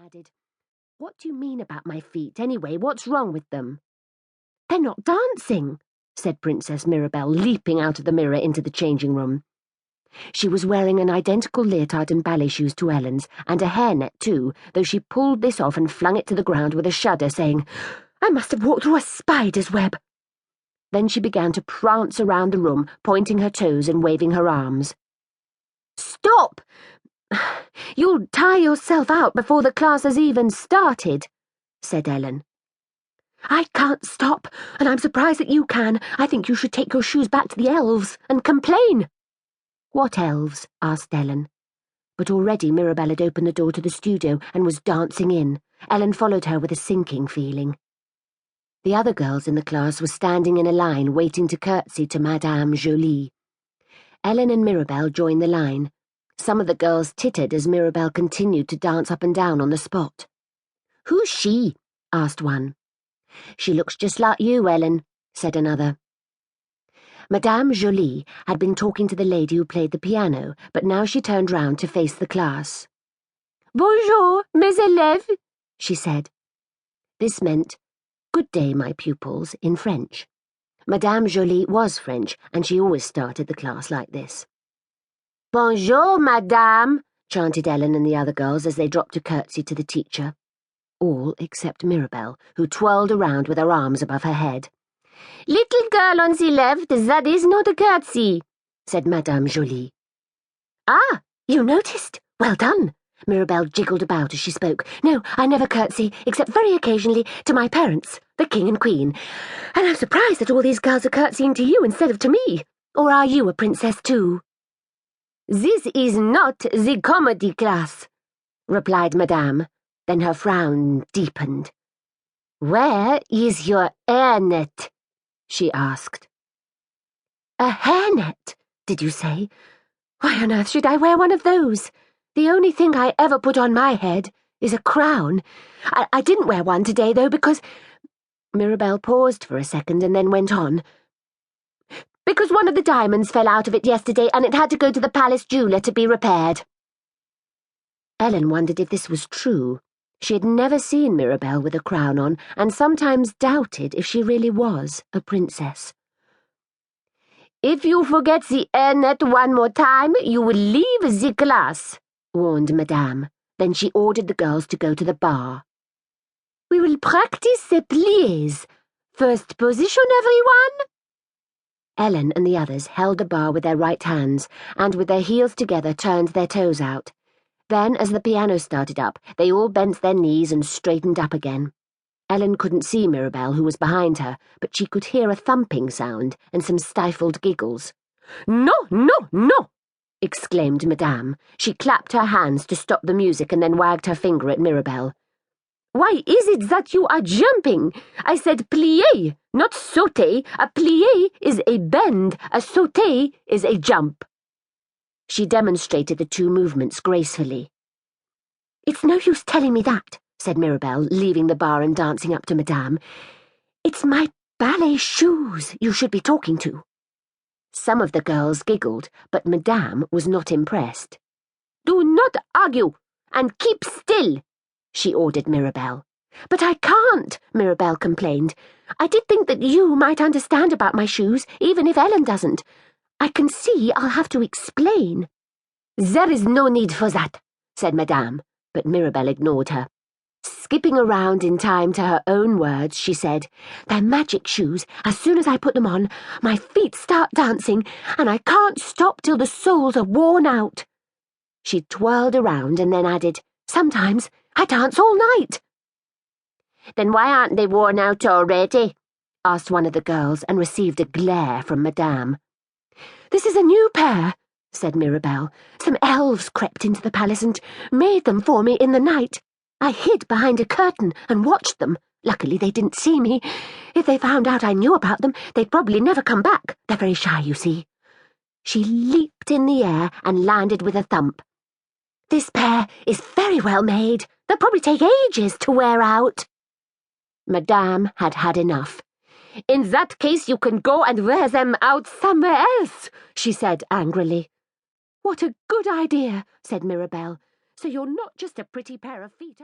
added, "What do you mean about my feet, anyway? What's wrong with them?" "They're not dancing," said Princess Mirror-Belle, leaping out of the mirror into the changing room. She was wearing an identical leotard and ballet shoes to Ellen's, and a hairnet too, though she pulled this off and flung it to the ground with a shudder, saying, "I must have walked through a spider's web." Then she began to prance around the room, pointing her toes and waving her arms. "Stop! You'll tire yourself out before the class has even started," said Ellen. "I can't stop, and I'm surprised that you can. I think you should take your shoes back to the elves and complain." "What elves?" asked Ellen. But already Mirabelle had opened the door to the studio and was dancing in. Ellen followed her with a sinking feeling. The other girls in the class were standing in a line waiting to curtsy to Madame Jolie. Ellen and Mirabelle joined the line. Some of the girls tittered as Mirabelle continued to dance up and down on the spot. "Who's she?" asked one. "She looks just like you, Ellen," said another. Madame Jolie had been talking to the lady who played the piano, but now she turned round to face the class. "Bonjour, mes élèves," she said. This meant, "Good day, my pupils," in French. Madame Jolie was French, and she always started the class like this. "Bonjour, madame," chanted Ellen and the other girls as they dropped a curtsy to the teacher. All except Mirabelle, who twirled around with her arms above her head. "Little girl on the left, that is not a curtsy," said Madame Jolie. "Ah, you noticed? Well done." Mirabelle jiggled about as she spoke. "No, I never curtsy, except very occasionally, to my parents, the king and queen. And I'm surprised that all these girls are curtsying to you instead of to me. Or are you a princess too?" "This is not the comedy class," replied Madame. Then her frown deepened. "Where is your hairnet?" she asked. "A hairnet, did you say? Why on earth should I wear one of those? The only thing I ever put on my head is a crown. I didn't wear one today, though, because—" Mirabelle paused for a second and then went on. "Because one of the diamonds fell out of it yesterday and it had to go to the palace jeweler to be repaired." Ellen wondered if this was true. She had never seen Mirabelle with a crown on, and sometimes doubted if she really was a princess. "If you forget the hairnet one more time, you will leave the class," warned Madame. Then she ordered the girls to go to the bar. "We will practice the pliés. First position, everyone?" Ellen and the others held the bar with their right hands, and with their heels together turned their toes out. Then, as the piano started up, they all bent their knees and straightened up again. Ellen couldn't see Mirabelle, who was behind her, but she could hear a thumping sound and some stifled giggles. "No, no, no!" exclaimed Madame. She clapped her hands to stop the music and then wagged her finger at Mirabelle. "Why is it that you are jumping? I said plié, not sauté. A plié is a bend, a sauté is a jump." She demonstrated the two movements gracefully. "It's no use telling me that," said Mirabelle, leaving the bar and dancing up to Madame. "It's my ballet shoes you should be talking to." Some of the girls giggled, but Madame was not impressed. "Do not argue, and keep still," she ordered Mirabelle. "But I can't," Mirabelle complained. "I did think that you might understand about my shoes, even if Ellen doesn't. I can see I'll have to explain." "There is no need for that," said Madame, but Mirabelle ignored her. Skipping around in time to her own words, she said, "They're magic shoes. As soon as I put them on, my feet start dancing, and I can't stop till the soles are worn out." She twirled around and then added, "Sometimes I dance all night." "Then why aren't they worn out already?" asked one of the girls, and received a glare from Madame. "This is a new pair," said Mirabelle. "Some elves crept into the palace and made them for me in the night. I hid behind a curtain and watched them. Luckily they didn't see me. If they found out I knew about them, they'd probably never come back. They're very shy, you see." She leaped in the air and landed with a thump. "This pair is very well made. They'll probably take ages to wear out." Madame had had enough. "In that case you can go and wear them out somewhere else," she said angrily. "What a good idea," said Mirabelle. "So you're not just a pretty pair of feet,